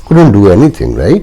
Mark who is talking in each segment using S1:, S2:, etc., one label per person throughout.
S1: couldn't do anything, right?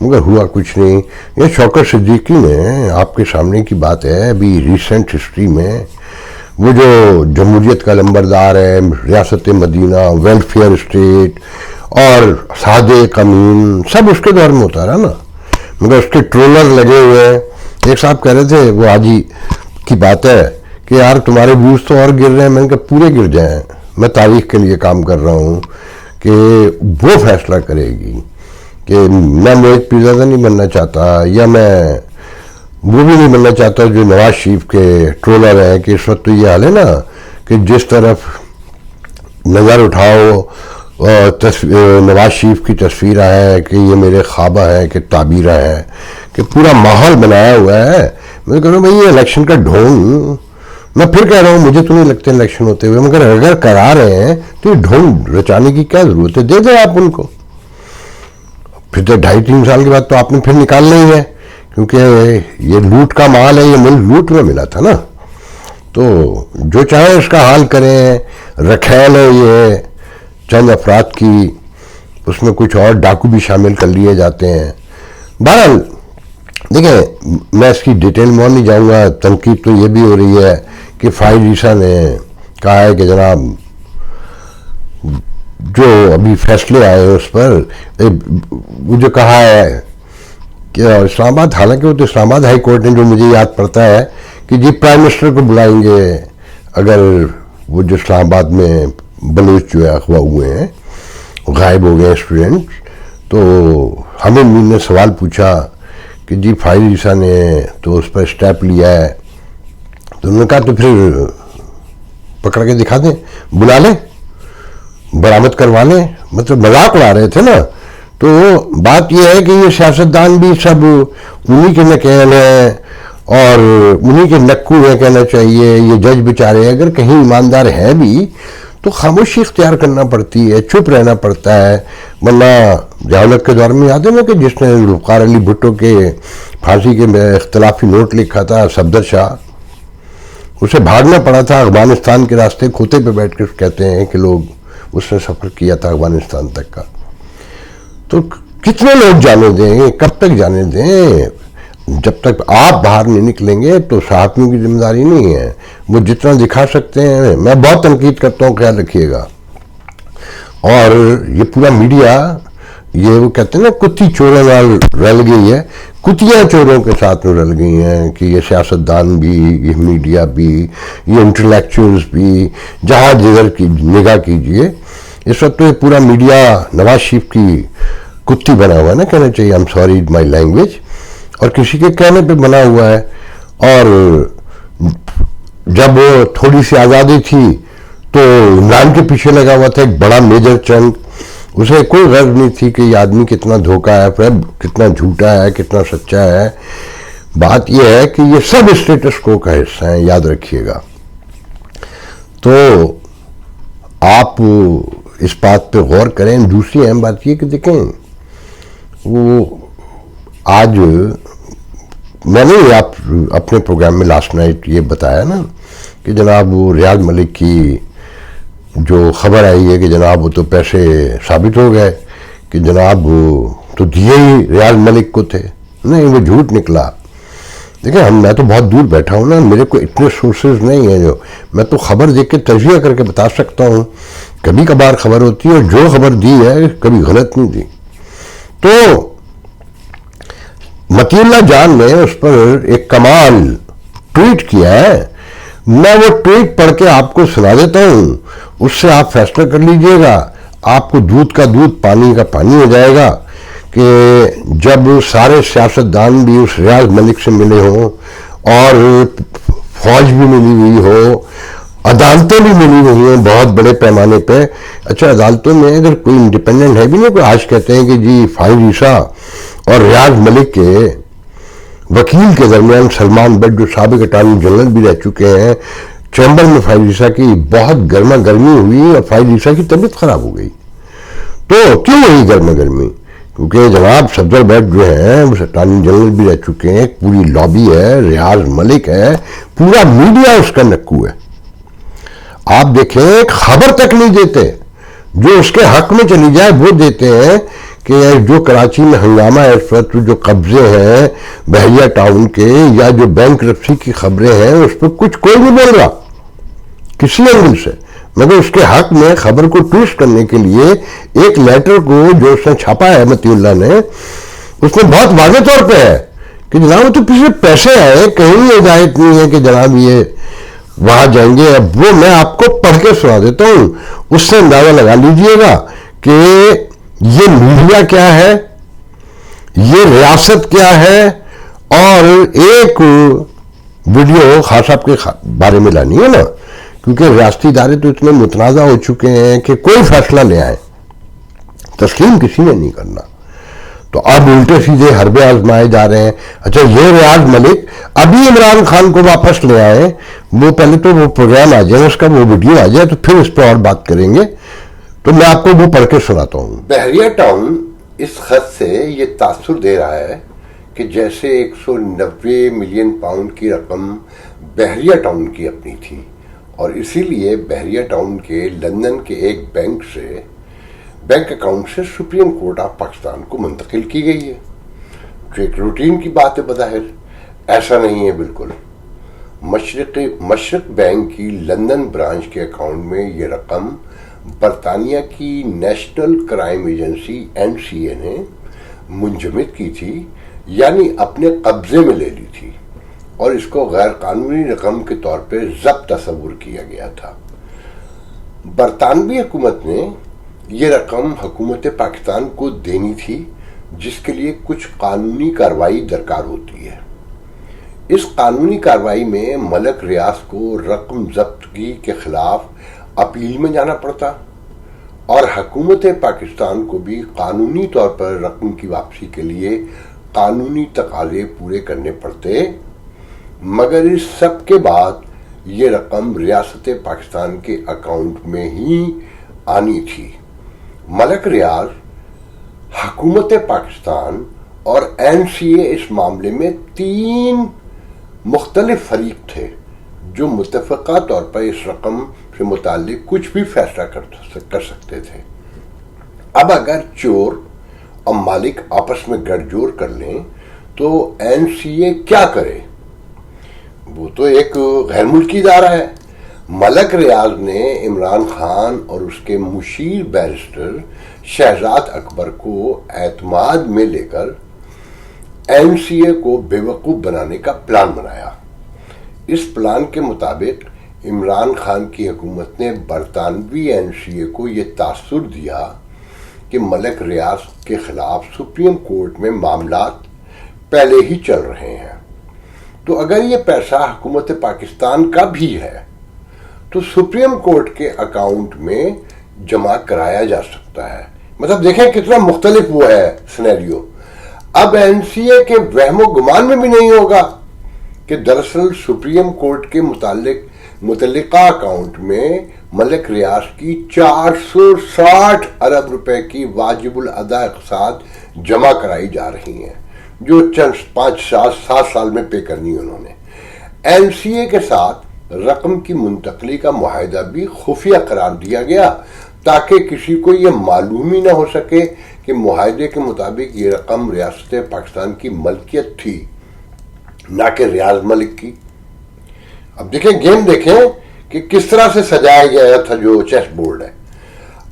S1: مگر ہوا کچھ نہیں. یہ شوکت صدیقی نے آپ کے سامنے کی بات ہے ابھی ریسنٹ ہسٹری میں وہ جو جمہوریت کا لمبردار ہے, ریاست مدینہ, ویلفیئر اسٹیٹ اور صادق امین, سب اس کے دور میں ہوتا رہا نا, مگر اس کے ٹرولر لگے ہوئے ہیں. ایک صاحب کہہ رہے تھے وہ حاجی کی بات ہے کہ یار تمہارے ویوز تو اور گر رہے ہیں. میں نے کہا پورے گر جائیں, میں تاریخ کے لیے کام کر رہا ہوں کہ وہ فیصلہ کرے گی کہ میں موہت پیرزادہ نہیں بننا چاہتا, یا میں وہ بھی نہیں بننا چاہتا جو نواز شریف کے ٹرولر ہیں. کہ اس وقت تو یہ حال ہے نا کہ جس طرف نظر اٹھاؤ نواز شریف کی تصویریں ہیں کہ یہ میرے خوابہ ہیں کہ تعبیریں ہیں, کہ پورا ماحول بنایا ہوا ہے. میں کہہ رہا ہوں بھائی یہ الیکشن کا ڈھونگ, میں پھر کہہ رہا ہوں مجھے تو نہیں لگتے الیکشن ہوتے ہوئے, مگر اگر کرا رہے ہیں تو یہ ڈھونگ رچانے کی کیا ضرورت ہے؟ دے دیں آپ ان کو. پھر تو 2.5-3 سال کے بعد تو آپ نے پھر نکالنا ہی ہے, کیونکہ یہ لوٹ کا مال ہے, یہ ملک لوٹ میں ملا تھا نا. تو جو چاہیں اس کا حال کریں. رکھیل ہے یہ چند افراد کی, اس میں کچھ اور ڈاکو بھی شامل کر لیے جاتے ہیں. بہرحال دیکھیں میں اس کی ڈیٹیل میں نہیں جاؤں گا. تنقید تو یہ بھی ہو رہی ہے کہ فائز عیسیٰ نے کہا ہے کہ جناب جو ابھی فیصلے آئے اس پر وہ جو کہا ہے کہ اسلام آباد, حالانکہ وہ تو اسلام آباد ہائی کورٹ نے جو مجھے یاد پڑتا ہے کہ جی پرائم منسٹر کو بلائیں گے اگر وہ جو اسلام آباد میں بلوچ جو ہے اغوا ہوئے ہیں, غائب ہو گئے اسٹوڈنٹ. تو ہمیں مین نے سوال پوچھا کہ جی فائز عیسیٰ نے تو اس پر اسٹیپ لیا ہے, تو انہوں نے کہا تو پھر پکڑ کے دکھا دیں, بلا لیں, برآمد کروا لیں. مطلب مذاق اڑا رہے تھے نا. تو بات یہ ہے کہ یہ سیاستدان بھی سب انہی کے نکیل ہیں اور انہی کے نکو ہیں کہنا چاہیے. یہ جج بیچارے اگر کہیں ایماندار ہیں بھی تو خاموشی اختیار کرنا پڑتی ہے, چپ رہنا پڑتا ہے. ورنہ ضیاءالحق کے دور میں یاد ہے نا کہ جس نے ذوالفقار علی بھٹو کے پھانسی کے اختلافی نوٹ لکھا تھا صفدر شاہ, اسے بھاگنا پڑا تھا افغانستان کے راستے. کھوتے پہ بیٹھ کے کہتے ہیں کہ لوگ اس نے سفر کیا تھا افغانستان تک کا. تو کتنے لوگ جانے دیں, کب تک جانے دیں؟ جب تک آپ باہر نہیں نکلیں گے تو صحافیوں کی ذمہ داری نہیں ہے, وہ جتنا دکھا سکتے ہیں. میں بہت تنقید کرتا ہوں, خیال رکھیے گا. اور یہ پورا میڈیا یہ وہ کہتے ہیں نا کتی چوروں نال رل گئی ہے, کتیاں چوروں کے ساتھ میں رل گئی ہیں. کہ یہ سیاستدان بھی, یہ میڈیا بھی, یہ انٹلیکچوئلز بھی, جہاں جدھر کی نگاہ کیجئے اس وقت تو یہ پورا میڈیا نواز شریف کی کتی بنا ہوا ہے نا, کہنا چاہیے I'm sorry my language, اور کسی کے کہنے پہ بنا ہوا ہے. اور جب تھوڑی سی آزادی تھی تو عمران کے پیچھے لگا ہوا تھا ایک بڑا میجر چنک. اسے کوئی غرض نہیں تھی کہ یہ آدمی کتنا دھوکا ہے, فریب کتنا جھوٹا ہے, کتنا سچا ہے. بات یہ ہے کہ یہ سب اسٹیٹس کو کا حصہ ہیں, یاد رکھیے گا. تو آپ اس بات پہ غور کریں. دوسری اہم بات یہ کہ دیکھیں وہ آج میں نے آپ اپنے پروگرام میں لاسٹ نائٹ یہ بتایا نا کہ جناب وہ ریاض ملک کی جو خبر آئی ہے کہ جناب وہ تو پیسے ثابت ہو گئے کہ جناب وہ تو دیے ہی ریاض ملک کو تھے. نہیں, وہ جھوٹ نکلا. دیکھیں میں تو بہت دور بیٹھا ہوں نا, میرے کو اتنے سورسز نہیں ہیں جو میں تو خبر دیکھ کے تجزیہ کر کے بتا سکتا ہوں. کبھی کبھار خبر ہوتی ہے اور جو خبر دی ہے کبھی غلط نہیں دی. تو متی اللہ جان نے اس پر ایک کمال ٹویٹ کیا ہے. میں وہ ٹویٹ پڑھ کے آپ کو سنا دیتا ہوں, اس سے آپ فیصلہ کر لیجئے گا. آپ کو دودھ کا دودھ پانی کا پانی ہو جائے گا کہ جب سارے سیاستدان بھی اس ریاض ملک سے ملے ہوں اور فوج بھی ملی ہوئی ہو, عدالتیں بھی ملی ہوئی ہیں بہت بڑے پیمانے پہ. اچھا عدالتوں میں اگر کوئی انڈیپینڈنٹ ہے بھی نہیں, کوئی آج کہتے ہیں کہ جی فائز عیسیٰ اور ریاض ملک کے وکیل کے درمیان سلمان بٹ جو سابق اٹارنی جنرل بھی رہ چکے ہیں, چیمبر میں فائز عیسیٰ کی بہت گرما گرمی ہوئی اور فائز عیسیٰ کی طبیعت خراب ہو گئی. تو کیوں ہوئی گرما گرمی؟ کیونکہ جناب صفدر بٹ جو ہیں وہ اٹارنی جنرل بھی رہ چکے ہیں, پوری لابی ہے, ریاض ملک ہے, پورا میڈیا اس کا نکو ہے. آپ دیکھیں خبر تک نہیں دیتے, جو اس کے حق میں چلی جائے وہ دیتے ہیں کہ جو کراچی میں ہنگامہ ہے اس وقت، جو قبضے ہیں بحریہ ٹاؤن کے یا جو بینک رپسی کی خبریں ہیں، اس پہ کچھ کوئی نہیں بول رہا کسی اینگل سے، مگر اس کے حق میں خبر کو ٹویسٹ کرنے کے لیے ایک لیٹر کو جو اس نے چھاپا ہے متی اللہ نے، اس میں بہت واضح طور پہ ہے کہ جناب تو پیچھے پیسے آئے، کہیں ہدایت نہیں ہے کہ جناب یہ وہاں جائیں گے۔ اب وہ میں آپ کو پڑھ کے سنا دیتا ہوں، اس سے اندازہ لگا لیجئے گا کہ یہ میڈیا کیا ہے، یہ ریاست کیا ہے، اور ایک ویڈیو خان صاحب کے بارے میں لانی ہے نا، کیونکہ ریاستی ادارے تو اتنے متنازع ہو چکے ہیں کہ کوئی فیصلہ لے آئیں تسلیم کسی نے نہیں کرنا، تو اب الٹے سیدھے حربے آزمائے جا رہے ہیں۔ اچھا، یہ ریاض ملک ابھی عمران خان کو واپس لے آئے، وہ پہلے تو وہ پروگرام آ جائے، اس کا وہ ویڈیو آ جائے تو پھر اس پہ اور بات کریں گے، تو میں آپ کو وہ پڑھ کے سناتا ہوں۔
S2: بحریہ ٹاؤن اس خط سے یہ تاثر دے رہا ہے کہ جیسے 190 ملین پاؤنڈ کی رقم بحریہ ٹاؤن کی اپنی تھی، اور اسی لیے بحریہ ٹاؤن کے لندن کے ایک بینک اکاؤنٹ سے سپریم کورٹ آف پاکستان کو منتقل کی گئی ہے، جو ایک روٹین کی بات ہے بظاہر۔ ایسا نہیں ہے بالکل۔ مشرق بینک کی لندن برانچ کے اکاؤنٹ میں یہ رقم برطانیہ کی نیشنل کرائم ایجنسی NCA نے منجمد کی تھی، یعنی اپنے قبضے میں لے لی تھی، اور اس کو غیر قانونی رقم کے طور پہ ضبط تصور کیا گیا تھا۔ برطانوی حکومت نے یہ رقم حکومت پاکستان کو دینی تھی، جس کے لیے کچھ قانونی کارروائی درکار ہوتی ہے۔ اس قانونی کارروائی میں ملک ریاض کو رقم ضبطگی کے خلاف اپیل میں جانا پڑتا، اور حکومت پاکستان کو بھی قانونی طور پر رقم کی واپسی کے لیے قانونی تقاضے پورے کرنے پڑتے، مگر اس سب کے بعد یہ رقم ریاست پاکستان کے اکاؤنٹ میں ہی آنی تھی۔ ملک ریاض، حکومت پاکستان اور NCA اس معاملے میں 3 مختلف فریق تھے جو متفقہ طور پر اس رقم سے متعلق کچھ بھی فیصلہ کر سکتے تھے۔ اب اگر چور اور مالک آپس میں گڑ جوڑ کر لیں تو NCA کیا کرے؟ وہ تو ایک غیر ملکی ادارہ ہے۔ ملک ریاض نے عمران خان اور اس کے مشیر بیرسٹر شہزاد اکبر کو اعتماد میں لے کر NCA کو بے وقوف بنانے کا پلان بنایا۔ اس پلان کے مطابق عمران خان کی حکومت نے برطانوی NCA کو یہ تاثر دیا کہ ملک ریاض کے خلاف سپریم کورٹ میں معاملات پہلے ہی چل رہے ہیں، تو اگر یہ پیسہ حکومت پاکستان کا بھی ہے تو سپریم کورٹ کے اکاؤنٹ میں جمع کرایا جا سکتا ہے۔ مطلب دیکھیں کتنا مختلف وہ ہے سینیریو۔ اب NCA کے وہم و گمان میں بھی نہیں ہوگا کہ دراصل سپریم کورٹ کے متعلقہ اکاؤنٹ میں ملک ریاض کی 460 ارب روپے کی واجب الادا اقساط جمع کرائی جا رہی ہیں، جو چند 5-7 سال میں پے کرنی انہوں نے۔ NCA کے ساتھ رقم کی منتقلی کا معاہدہ بھی خفیہ قرار دیا گیا تاکہ کسی کو یہ معلوم ہی نہ ہو سکے کہ معاہدے کے مطابق یہ رقم ریاست پاکستان کی ملکیت تھی، نہ کہ ریاض ملک کی۔ اب دیکھیں گیم دیکھیں کہ کس طرح سے سجایا گیا تھا جو چیس بورڈ ہے۔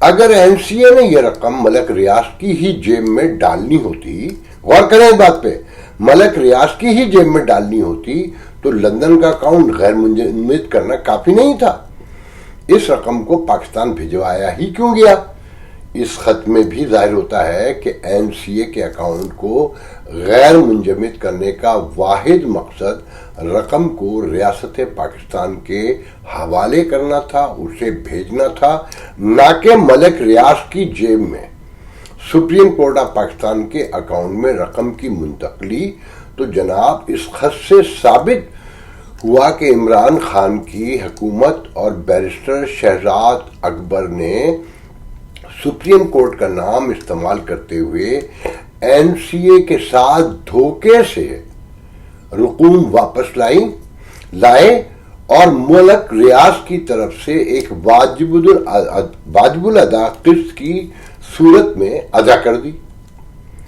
S2: اگر NCA نے یہ رقم ملک ریاض کی ہی جیب میں ڈالنی ہوتی، غور کریں اس بات پہ، ملک ریاض کی ہی جیب میں ڈالنی ہوتی تو لندن کا اکاؤنٹ غیر منجمد کرنا کافی نہیں تھا۔ اس رقم کو پاکستان بھجوایا ہی کیوں گیا؟ اس خط میں بھی ظاہر ہوتا ہے کہ NCA کے اکاؤنٹ کو غیر منجمد کرنے کا واحد مقصد رقم کو ریاست پاکستان کے حوالے کرنا تھا، اسے بھیجنا تھا، نہ کہ ملک ریاض کی جیب میں۔ سپریم کورٹ آف پاکستان کے اکاؤنٹ میں رقم کی منتقلی تو جناب اس خط سے ثابت ہوا کہ عمران خان کی حکومت اور بیرسٹر شہزاد اکبر نے سپریم کورٹ کا نام استعمال کرتے ہوئے NCA کے ساتھ دھوکے سے رقوم واپس لائے اور ملک ریاض کی طرف سے ایک واجب الادا قسط کی صورت میں ادا کر دی۔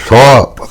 S1: 100